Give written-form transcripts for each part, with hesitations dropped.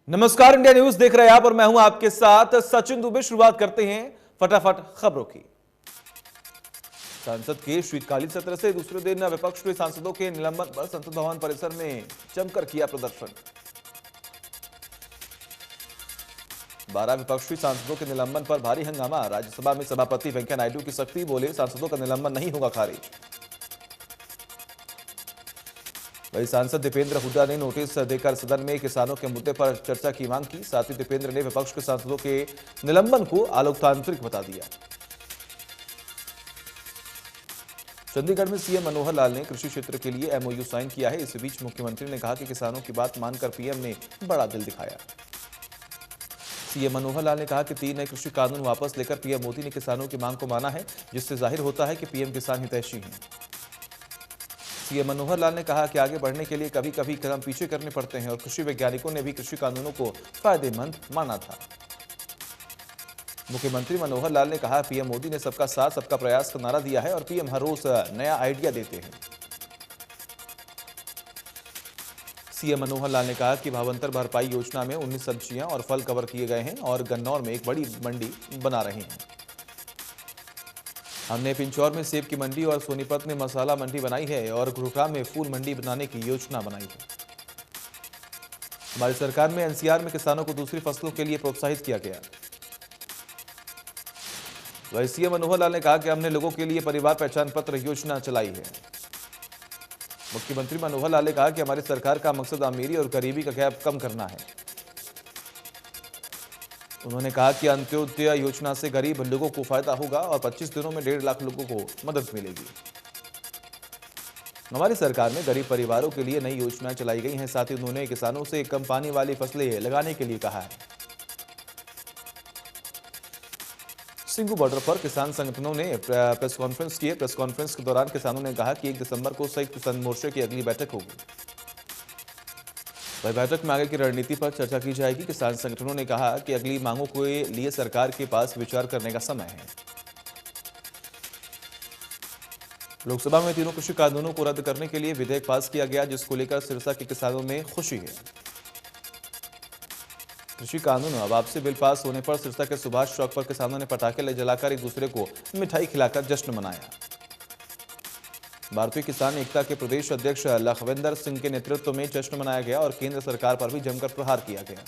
नमस्कार, India news देख रहे हैं आप और मैं हूं आपके साथ सचिन दुबे। शुरुआत करते हैं फटाफट खबरों की। संसद के शीतकालीन सत्र से दूसरे दिन विपक्ष के सांसदों के निलंबन पर संसद भवन परिसर में जमकर किया प्रदर्शन। 12 विपक्षी सांसदों के निलंबन पर भारी हंगामा। राज्यसभा में सभापति वेंकैया नायडू की सख्ती, बोले सांसदों का निलंबन नहीं होगा खारिज। वही सांसद दीपेंद्र हुड्डा ने नोटिस देकर सदन में किसानों के मुद्दे पर चर्चा की मांग की। साथ ही दीपेंद्र ने विपक्ष के सांसदों के निलंबन को अलोकतांत्रिक बता दिया। चंडीगढ़ में सीएम मनोहर लाल ने कृषि क्षेत्र के लिए एमओयू साइन किया है। इस बीच मुख्यमंत्री ने कहा कि किसानों की बात मानकर पीएम ने बड़ा दिल दिखाया। सीएम मनोहर लाल ने कहा कि 3 नए कृषि कानून वापस लेकर पीएम मोदी ने किसानों की मांग को माना है, जिससे जाहिर होता है कि पीएम किसान हितैषी हैं। सीएम मनोहर लाल ने कहा कि आगे बढ़ने के लिए कभी कभी कदम पीछे करने पड़ते हैं और कृषि वैज्ञानिकों ने भी कृषि कानूनों को फायदेमंद माना था। मुख्यमंत्री मनोहर लाल ने कहा, पीएम मोदी ने सबका साथ सबका प्रयास का नारा दिया है और पीएम हर रोज नया आइडिया देते हैं। सीएम मनोहर लाल ने कहा कि भावांतर भरपाई योजना में 19 सब्जियां और फल कवर किए गए हैं और गन्नौर में एक बड़ी मंडी बना रहे हैं। हमने पिंचौर में सेब की मंडी और सोनीपत में मसाला मंडी बनाई है और गुरुग्राम में फूल मंडी बनाने की योजना बनाई है। हमारी सरकार में एनसीआर में किसानों को दूसरी फसलों के लिए प्रोत्साहित किया गया। वही सीएम मनोहर लाल ने कहा कि हमने लोगों के लिए परिवार पहचान पत्र योजना चलाई है। मुख्यमंत्री मनोहर लाल ने कहा कि हमारी सरकार का मकसद अमीरी और गरीबी का गैप कम करना है। उन्होंने कहा कि अंत्योदय योजना से गरीब लोगों को फायदा होगा और 25 दिनों में 1.5 लाख लोगों को मदद मिलेगी। हमारी सरकार में गरीब परिवारों के लिए नई योजनाएं चलाई गई हैं। साथ ही उन्होंने किसानों से कम पानी वाली फसलें लगाने के लिए कहा है। सिंगू बॉर्डर पर किसान संगठनों ने प्रेस कॉन्फ्रेंस की। प्रेस कॉन्फ्रेंस के दौरान किसानों ने कहा कि 1 दिसंबर को संयुक्त किसान मोर्चे की अगली बैठक होगी। वही बैठक में आगे की रणनीति पर चर्चा की जाएगी। किसान संगठनों ने कहा कि अगली मांगों के लिए सरकार के पास विचार करने का समय है। लोकसभा में तीनों कृषि कानूनों को रद्द करने के लिए विधेयक पास किया गया, जिसको लेकर सिरसा के किसानों में खुशी है। कृषि कानून अब आपसी बिल पास होने पर सिरसा के सुभाष चौक पर किसानों ने पटाखे जलाकर एक दूसरे को मिठाई खिलाकर जश्न मनाया। भारतीय किसान एकता के प्रदेश अध्यक्ष लखविंदर सिंह के नेतृत्व में जश्न मनाया गया और केंद्र सरकार पर भी जमकर प्रहार किया गया।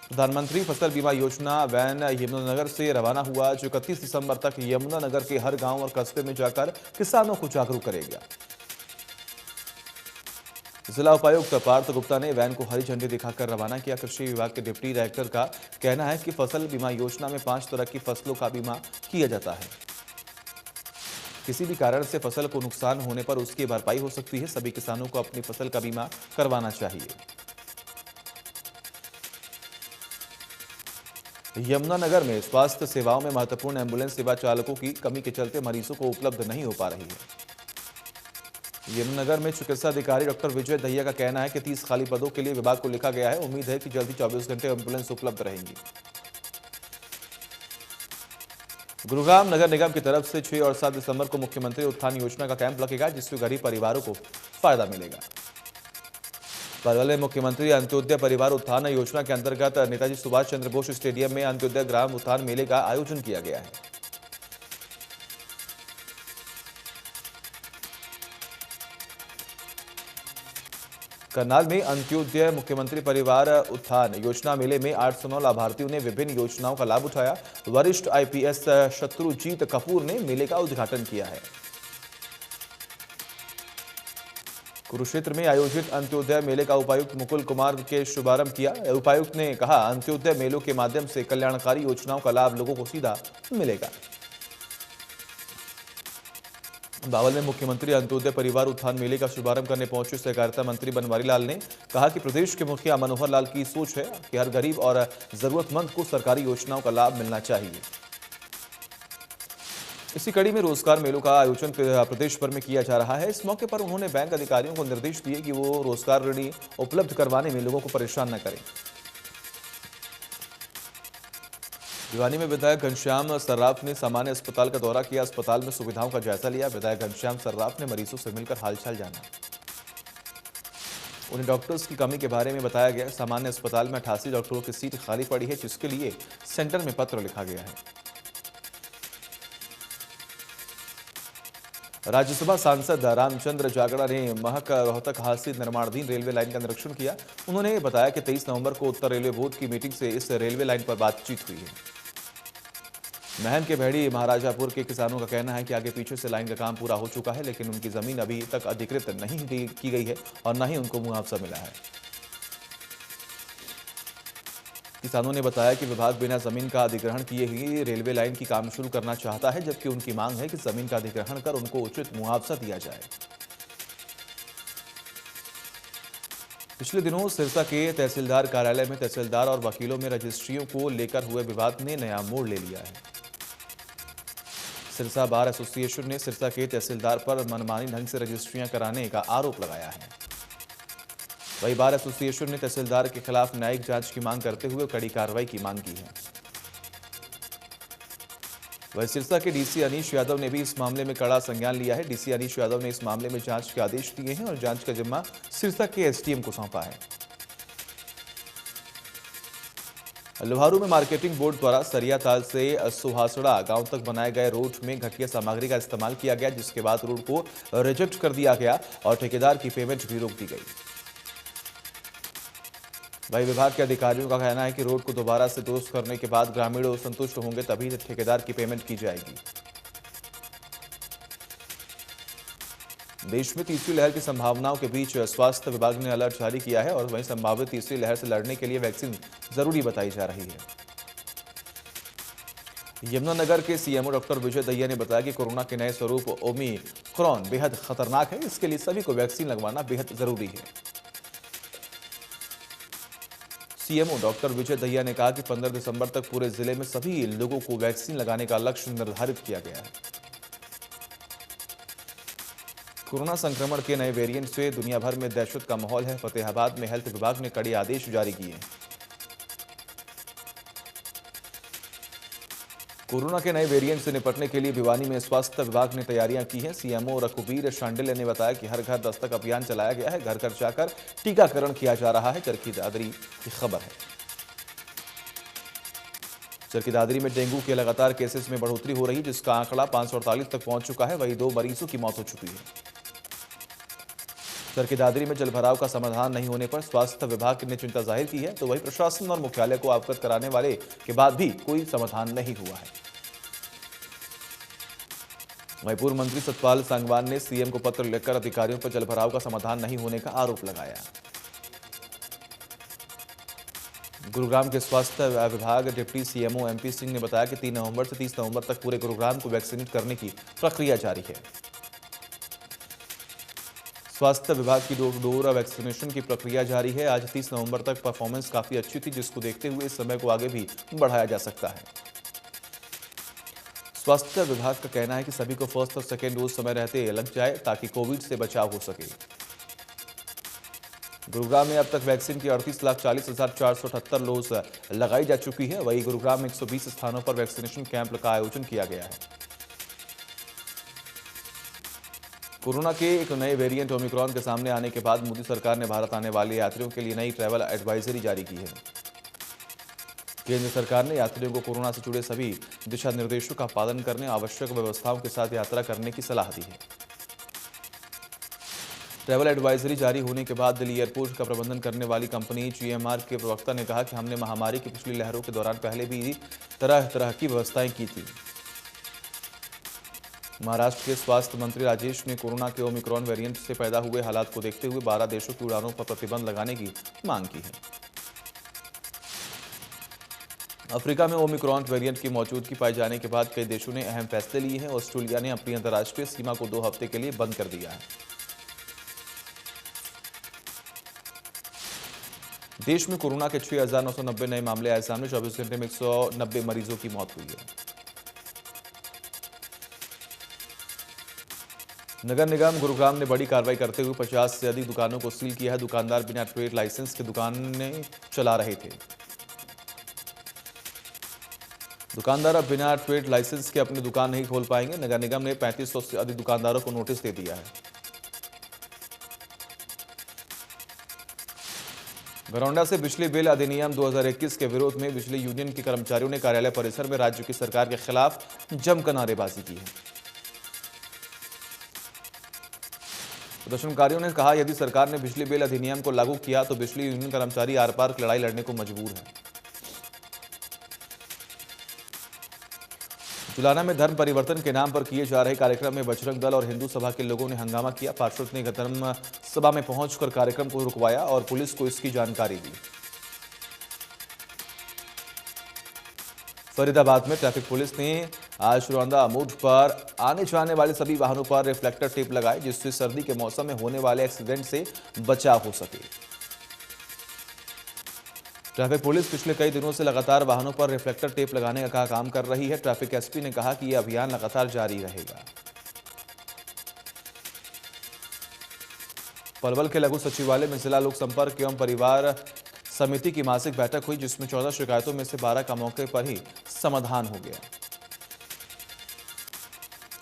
प्रधानमंत्री फसल बीमा योजना वैन यमुनानगर से रवाना हुआ, जो 31 दिसंबर तक यमुनानगर के हर गांव और कस्बे में जाकर किसानों को जागरूक करेगा। जिला उपायुक्त पार्थ गुप्ता ने वैन को हरी झंडी दिखाकर रवाना किया। कृषि विभाग के डिप्टी डायरेक्टर का कहना है कि फसल बीमा योजना में 5 तरह की फसलों का बीमा किया जाता है। किसी भी कारण से फसल को नुकसान होने पर उसकी भरपाई हो सकती है। सभी किसानों को अपनी फसल का बीमा करवाना चाहिए। यमुनानगर में स्वास्थ्य सेवाओं में महत्वपूर्ण एम्बुलेंस सेवा चालकों की कमी के चलते मरीजों को उपलब्ध नहीं हो पा रही है। यमुनानगर में चिकित्सा अधिकारी डॉक्टर विजय दहिया का कहना है कि 30 खाली पदों के लिए विभाग को लिखा गया है। उम्मीद है कि जल्दी 24 घंटे एम्बुलेंस उपलब्ध रहेंगी। गुरुग्राम नगर निगम की तरफ से 6 और 7 दिसंबर को मुख्यमंत्री उत्थान योजना का कैंप लगेगा, जिससे गरीब परिवारों को फायदा मिलेगा। पलवल में मुख्यमंत्री अंत्योदय परिवार उत्थान योजना के अंतर्गत नेताजी सुभाष चंद्र बोस स्टेडियम में अंत्योदय ग्राम उत्थान मेले का आयोजन किया गया है। करनाल में अंत्योदय मुख्यमंत्री परिवार उत्थान योजना मेले में 809 लाभार्थियों ने विभिन्न योजनाओं का लाभ उठाया। वरिष्ठ आईपीएस शत्रुजीत कपूर ने मेले का उद्घाटन किया है। कुरुक्षेत्र में आयोजित अंत्योदय मेले का उपायुक्त मुकुल कुमार के शुभारंभ किया। उपायुक्त ने कहा, अंत्योदय मेलों के माध्यम से कल्याणकारी योजनाओं का लाभ लोगों को सीधा मिलेगा। बावल में मुख्यमंत्री अंत्योदय परिवार उत्थान मेले का शुभारंभ करने पहुंचे सहकारिता मंत्री बनवारी लाल ने कहा कि प्रदेश के मुखिया मनोहर लाल की सोच है कि हर गरीब और जरूरतमंद को सरकारी योजनाओं का लाभ मिलना चाहिए। इसी कड़ी में रोजगार मेलों का आयोजन प्रदेश भर में किया जा रहा है। इस मौके पर उन्होंने बैंक अधिकारियों को निर्देश दिए कि वो रोजगार ऋण उपलब्ध करवाने में लोगों को परेशान न करें। भिवानी में विधायक घनश्याम सर्राफ ने सामान्य अस्पताल का दौरा किया। अस्पताल में सुविधाओं का जायजा लिया। विधायक घनश्याम सर्राफ ने मरीजों से मिलकर हालचाल जाना। उन्हें डॉक्टर्स की कमी के बारे में बताया गया। सामान्य अस्पताल में 88 डॉक्टरों की सीट खाली पड़ी है, जिसके लिए सेंटर में पत्र लिखा गया है। राज्यसभा सांसद रामचंद्र जागड़ा ने महक रोहतक हासिल निर्माणाधीन रेलवे लाइन का निरीक्षण किया। उन्होंने बताया कि 23 नवंबर को उत्तर रेलवे बोर्ड की मीटिंग से इस रेलवे लाइन पर बातचीत हुई है। महम के भेड़ी महाराजापुर के किसानों का कहना है कि आगे पीछे से लाइन का काम पूरा हो चुका है, लेकिन उनकी जमीन अभी तक अधिकृत नहीं की गई है और न ही उनको मुआवजा मिला है। किसानों ने बताया कि विभाग बिना जमीन का अधिग्रहण किए ही रेलवे लाइन की काम शुरू करना चाहता है, जबकि उनकी मांग है कि जमीन का अधिग्रहण कर उनको उचित मुआवजा दिया जाए। पिछले दिनों सिरसा के तहसीलदार कार्यालय में तहसीलदार और वकीलों में रजिस्ट्रियों को लेकर हुए विवाद ने नया मोड़ ले लिया है। सिरसा बार एसोसिएशन ने सिरसा के तहसीलदार पर मनमानी ढंग से रजिस्ट्रियां कराने का आरोप लगाया है। वही बार एसोसिएशन ने तहसीलदार के खिलाफ न्यायिक जांच की मांग करते हुए कड़ी कार्रवाई की मांग की है। वही सिरसा के डीसी अनीश यादव ने भी इस मामले में कड़ा संज्ञान लिया है। डीसी अनीश यादव ने इस मामले में जांच के आदेश दिए हैं और जांच का जिम्मा सिरसा के एसडीएम को सौंपा है। लोहारू में मार्केटिंग बोर्ड द्वारा सरियाताल से सुहासड़ा गांव तक बनाए गए रोड में घटिया सामग्री का इस्तेमाल किया गया, जिसके बाद रोड को रिजेक्ट कर दिया गया और ठेकेदार की पेमेंट भी रोक दी गई। वही विभाग के अधिकारियों का कहना है कि रोड को दोबारा से दुरुस्त करने के बाद ग्रामीण संतुष्ट होंगे, तभी ठेकेदार की पेमेंट की जाएगी। देश में तीसरी लहर की संभावनाओं के बीच स्वास्थ्य विभाग ने अलर्ट जारी किया है और वहीं संभावित तीसरी लहर से लड़ने के लिए वैक्सीन जरूरी बताई जा रही है। यमुनानगर के सीएमओ डॉक्टर विजय दहिया ने बताया कि कोरोना के नए स्वरूप ओमिक्रॉन बेहद खतरनाक है, इसके लिए सभी को वैक्सीन लगवाना बेहद जरूरी है। सीएमओ डॉक्टर विजय दहिया ने कहा कि 15 दिसंबर तक पूरे जिले में सभी लोगों को वैक्सीन लगाने का लक्ष्य निर्धारित किया गया है। कोरोना संक्रमण के नए वेरिएंट से दुनिया भर में दहशत का माहौल है। फतेहाबाद में हेल्थ विभाग ने कड़े आदेश जारी किए हैं। कोरोना के नए वेरिएंट से निपटने के लिए भिवानी में स्वास्थ्य विभाग ने तैयारियां की हैं। सीएमओ रघुबीर शांडिल्य ने बताया कि हर घर दस्तक अभियान चलाया गया है, घर घर जाकर टीकाकरण किया जा रहा है। चरखी दादरी की खबर है। चरखी दादरी में डेंगू के लगातार केसेस में बढ़ोतरी हो रही है, जिसका आंकड़ा 548 तक पहुंच चुका है। वहीं 2 मरीजों की मौत हो चुकी है। चरखी दादरी में जलभराव का समाधान नहीं होने पर स्वास्थ्य विभाग ने चिंता जाहिर की है, तो वही प्रशासन और मुख्यालय को अवगत कराने वाले के बाद भी कोई समाधान नहीं हुआ है। वहीं पूर्व मंत्री सतपाल सांगवान ने सीएम को पत्र लिखकर अधिकारियों पर जलभराव का समाधान नहीं होने का आरोप लगाया। गुरुग्राम के स्वास्थ्य विभाग डिप्टी सीएमओ एमपी सिंह ने बताया कि 3 नवंबर से 30 नवंबर तक पूरे गुरुग्राम को वैक्सीनेट करने की प्रक्रिया जारी है। स्वास्थ्य विभाग की डोर टू डोर वैक्सीनेशन की प्रक्रिया जारी है। आज 30 नवंबर तक परफॉर्मेंस काफी अच्छी थी, जिसको देखते हुए इस समय को आगे भी बढ़ाया जा सकता है। स्वास्थ्य विभाग का कहना है कि सभी को फर्स्ट और सेकेंड डोज समय रहते लग जाए, ताकि कोविड से बचाव हो सके। गुरुग्राम में अब तक वैक्सीन की 38,40,478 डोज लगाई जा चुकी है। वहीं गुरुग्राम में 120 स्थानों पर वैक्सीनेशन कैंप का आयोजन किया गया है। कोरोना के एक नए वेरिएंट ओमिक्रॉन के सामने आने के बाद मोदी सरकार ने भारत आने वाले यात्रियों के लिए नई ट्रैवल एडवाइजरी जारी की है। केंद्र सरकार ने यात्रियों को कोरोना से जुड़े सभी दिशा निर्देशों का पालन करने, आवश्यक व्यवस्थाओं के साथ यात्रा करने की सलाह दी है। ट्रैवल एडवाइजरी जारी होने के बाद दिल्ली एयरपोर्ट का प्रबंधन करने वाली कंपनी जीएमआर के प्रवक्ता ने कहा कि हमने महामारी की पिछली लहरों के दौरान पहले भी तरह तरह की व्यवस्थाएं की थी। महाराष्ट्र के स्वास्थ्य मंत्री राजेश ने कोरोना के ओमिक्रॉन वेरिएंट से पैदा हुए हालात को देखते हुए 12 देशों की उड़ानों पर प्रतिबंध लगाने की मांग की है। अफ्रीका में ओमिक्रॉन वेरिएंट की मौजूदगी पाए जाने के बाद कई देशों ने अहम फैसले लिए हैं। ऑस्ट्रेलिया ने अपनी अंतर्राष्ट्रीय सीमा को 2 हफ्ते के लिए बंद कर दिया है। देश में कोरोना के 6,990 नए मामले आए सामने। 24 घंटे में 190 मरीजों की मौत हुई है। नगर निगम गुरुग्राम ने बड़ी कार्रवाई करते हुए 50 से अधिक दुकानों को सील किया है। दुकानदार बिना ट्रेड लाइसेंस के दुकानें चला रहे थे। दुकानदार अब बिना ट्रेड लाइसेंस के अपनी दुकान नहीं खोल पाएंगे। नगर निगम ने 3500 से अधिक दुकानदारों को नोटिस दे दिया है। घरौंडा से बिजली बिल अधिनियम 2021 के विरोध में बिजली यूनियन के कर्मचारियों ने कार्यालय परिसर में राज्य की सरकार के खिलाफ जमकर नारेबाजी की है। प्रदर्शनकारियों ने कहा, यदि सरकार ने बिजली बिल अधिनियम को लागू किया तो बिजली यूनियन कर्मचारी आर पार लड़ाई लड़ने को मजबूर हैं। जुलाना में धर्म परिवर्तन के नाम पर किए जा रहे कार्यक्रम में बजरंग दल और हिंदू सभा के लोगों ने हंगामा किया। पार्षद ने धर्म सभा में पहुंचकर कार्यक्रम को रुकवाया और पुलिस को इसकी जानकारी दी। फरीदाबाद में ट्रैफिक पुलिस ने आज रौंदा मोड़ पर आने जाने वाले सभी वाहनों पर रिफ्लेक्टर टेप लगाए, जिससे सर्दी के मौसम में होने वाले एक्सीडेंट से बचाव हो सके। ट्रैफिक पुलिस पिछले कई दिनों से लगातार वाहनों पर रिफ्लेक्टर टेप लगाने का काम कर रही है। ट्रैफिक एसपी ने कहा कि यह अभियान लगातार जारी रहेगा। पलवल के लघु सचिवालय में जिला लोक संपर्क एवं परिवार समिति की मासिक बैठक हुई, जिसमें 14 शिकायतों में से 12 का मौके पर ही समाधान हो गया।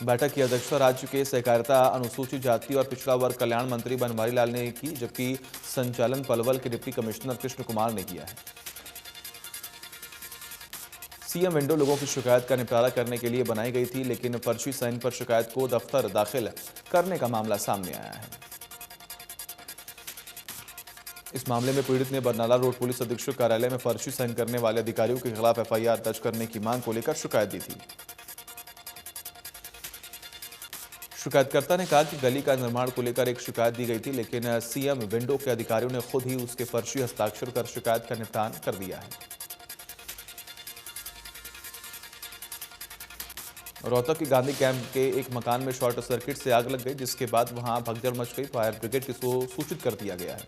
बैठक की अध्यक्षता राज्य के सहकारिता, अनुसूचित जाति और पिछड़ा वर्ग कल्याण मंत्री बनवारी लाल ने की, जबकि संचालन पलवल के डिप्टी कमिश्नर कृष्ण कुमार ने किया है। सीएम विंडो लोगों की शिकायत का निपटारा करने के लिए बनाई गई थी, लेकिन पर्ची साइन पर शिकायत को दफ्तर दाखिल करने का मामला सामने आया है। इस मामले में पीड़ित ने बरनाला रोड पुलिस अधीक्षक कार्यालय में पर्ची साइन करने वाले अधिकारियों के खिलाफ एफआईआर दर्ज करने की मांग को लेकर शिकायत दी थी। शिकायतकर्ता ने कहा कि गली का निर्माण को लेकर एक शिकायत दी गई थी, लेकिन सीएम विंडो के अधिकारियों ने खुद ही उसके पर्ची हस्ताक्षर कर शिकायत का निपटान कर दिया है। रोहतक के गांधी कैंप के एक मकान में शॉर्ट सर्किट से आग लग गई, जिसके बाद वहां भगदड़ मच गई। फायर ब्रिगेड को सूचित कर दिया गया है।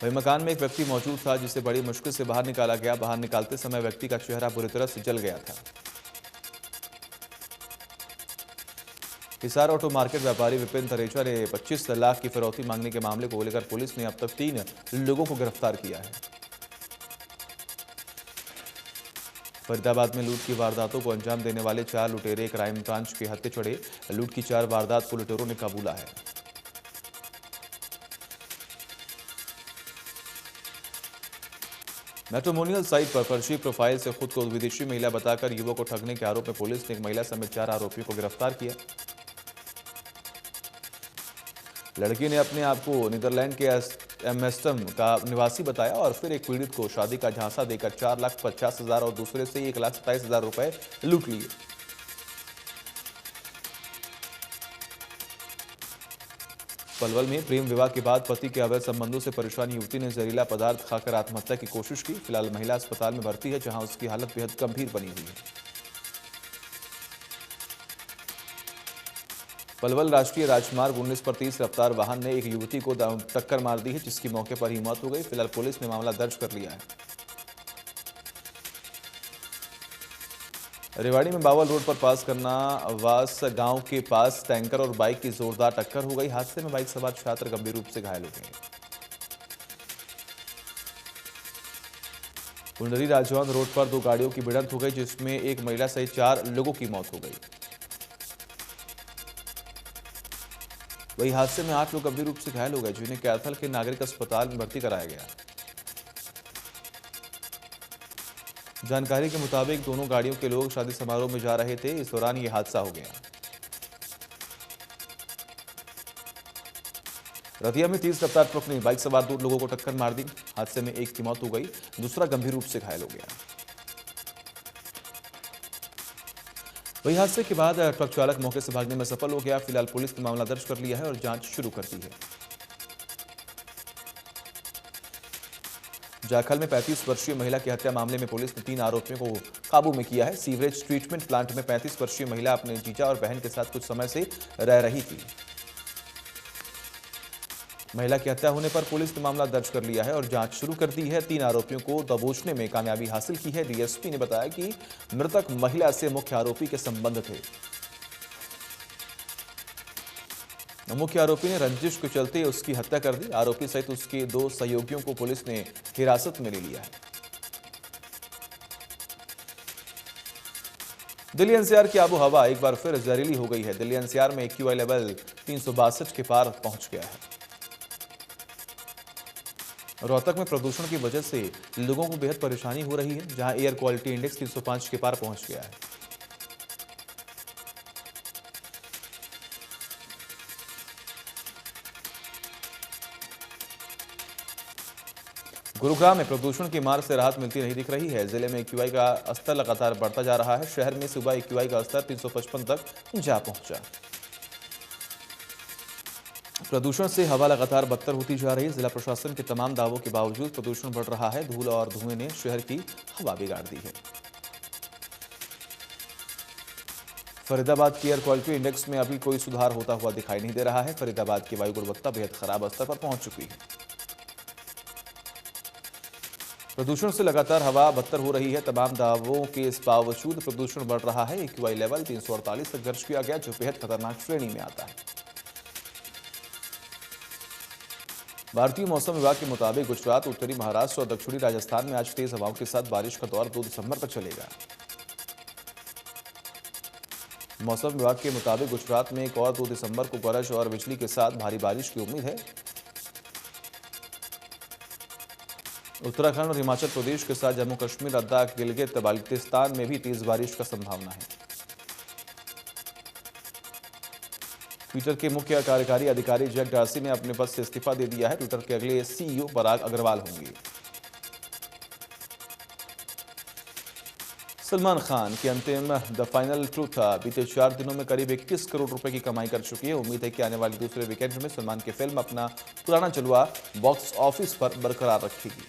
वही मकान में एक व्यक्ति मौजूद था, जिसे बड़ी मुश्किल से बाहर निकाला गया। बाहर निकालते समय व्यक्ति का चेहरा बुरी तरह से जल गया था। हिसार ऑटो मार्केट व्यापारी विपिन तरेजा ने 25 लाख की फिरौती मांगने के मामले को लेकर पुलिस ने अब तक 3 लोगों को गिरफ्तार किया है। फरीदाबाद में लूट की वारदातों को अंजाम देने वाले 4 लुटेरे क्राइम ब्रांच के हत्थे चढ़े। लूट की 4 वारदात को लुटेरों ने काबूला है। मैट्रिमोनियल साइट पर फर्जी प्रोफाइल से खुद को विदेशी महिला बताकर युवक को ठगने के आरोप में पुलिस ने एक महिला समेत 4 आरोपियों को गिरफ्तार किया। लड़की ने अपने आप को नीदरलैंड के एम्स्टर्डम का निवासी बताया और फिर एक पीड़ित को शादी का झांसा देकर 4,50,000 और दूसरे से 1,27,000 रुपए लूट लिए। पलवल में प्रेम विवाह के बाद पति के अवैध संबंधों से परेशान युवती ने जहरीला पदार्थ खाकर आत्महत्या की कोशिश की। फिलहाल महिला अस्पताल में भर्ती है, जहां उसकी हालत बेहद गंभीर बनी हुई है। पलवल राष्ट्रीय राजमार्ग 19 पर 30 रफ्तार वाहन ने एक युवती को टक्कर मार दी है, जिसकी मौके पर ही मौत हो गई। फिलहाल पुलिस ने मामला दर्ज कर लिया है। रेवाड़ी में बावल रोड पर पास करना वास गांव के पास टैंकर और बाइक की जोरदार टक्कर हो गई। हादसे में बाइक सवार छात्र गंभीर रूप से घायल हो गए। कुंडली राजौंद रोड पर 2 गाड़ियों की भिड़ंत हो गई, जिसमें एक महिला सहित 4 लोगों की मौत हो गई। वही हादसे में 8 लोग गंभीर रूप से घायल हो गए, जिन्हें कैथल के नागरिक अस्पताल में भर्ती कराया गया। जानकारी के मुताबिक दोनों गाड़ियों के लोग शादी समारोह में जा रहे थे। इस दौरान यह हादसा हो गया। रतिया में 30 रफ्तार ट्रक ने बाइक सवार 2 लोगों को टक्कर मार दी। हादसे में एक की मौत हो गई, दूसरा गंभीर रूप से घायल हो गया। वही हादसे के बाद ट्रक चालक मौके से भागने में सफल हो गया। फिलहाल पुलिस ने मामला दर्ज कर लिया है और जांच शुरू कर दी है। जाखल में 35 वर्षीय महिला की हत्या मामले में पुलिस ने 3 आरोपियों को काबू में किया है। सीवरेज ट्रीटमेंट प्लांट में 35 वर्षीय महिला अपने जीजा और बहन के साथ कुछ समय से रह रही थी। महिला की हत्या होने पर पुलिस ने मामला दर्ज कर लिया है और जांच शुरू कर दी है। 3 आरोपियों को दबोचने में कामयाबी हासिल की है। डीएसपी ने बताया कि मृतक महिला से मुख्य आरोपी के संबंध थे। मुख्य आरोपी ने रंजिश के चलते उसकी हत्या कर दी। आरोपी सहित उसके 2 सहयोगियों को पुलिस ने हिरासत में ले लिया है। दिल्ली एनसीआर की आबो हवा एक बार फिर जहरीली हो गई है। दिल्ली एनसीआर में एक्यूआई लेवल 362 के पार पहुंच गया है। रोहतक में प्रदूषण की वजह से लोगों को बेहद परेशानी हो रही है, जहां एयर क्वालिटी इंडेक्स 305 के पार पहुंच गया है। गुरुग्राम में प्रदूषण की मार से राहत मिलती नहीं दिख रही है। जिले में एक्यूआई का स्तर लगातार बढ़ता जा रहा है। शहर में सुबह एक्यूआई का स्तर 355 तक जा पहुंचा। प्रदूषण से हवा लगातार बदतर होती जा रही है। जिला प्रशासन के तमाम दावों के बावजूद प्रदूषण बढ़ रहा है। धूल और धुएं ने शहर की हवा बिगाड़ दी है। फरीदाबाद की एयर क्वालिटी इंडेक्स में अभी कोई सुधार होता हुआ दिखाई नहीं दे रहा है। फरीदाबाद की वायु गुणवत्ता बेहद खराब स्तर पर पहुंच चुकी है। प्रदूषण से लगातार हवा बदतर हो रही है। तमाम दावों के इस बावजूद प्रदूषण बढ़ रहा है। एक्यूआई लेवल 348 तक दर्ज किया गया, जो बेहद खतरनाक श्रेणी में आता है। भारतीय मौसम विभाग के मुताबिक गुजरात, उत्तरी महाराष्ट्र और दक्षिणी राजस्थान में आज तेज हवाओं के साथ बारिश का दौर 2 दिसंबर तक चलेगा। मौसम विभाग के मुताबिक गुजरात में एक और 2 दिसंबर को गरज और बिजली के साथ भारी बारिश की उम्मीद है। उत्तराखंड और हिमाचल प्रदेश के साथ जम्मू कश्मीर, लद्दाख, गिलगित बाल्टिस्तान में भी तेज बारिश का संभावना है। ट्विटर के मुख्य कार्यकारी अधिकारी जैक डार्सी ने अपने पद से इस्तीफा दे दिया है। ट्विटर के अगले सीईओ पराग अग्रवाल होंगे। सलमान खान की अंतिम द फाइनल ट्रूथ बीते 4 दिनों में करीब 21 करोड़ रुपए की कमाई कर चुकी है। उम्मीद है कि आने वाले दूसरे वीकेंड में सलमान की फिल्म अपना पुराना जलवा बॉक्स ऑफिस पर बरकरार रखेगी।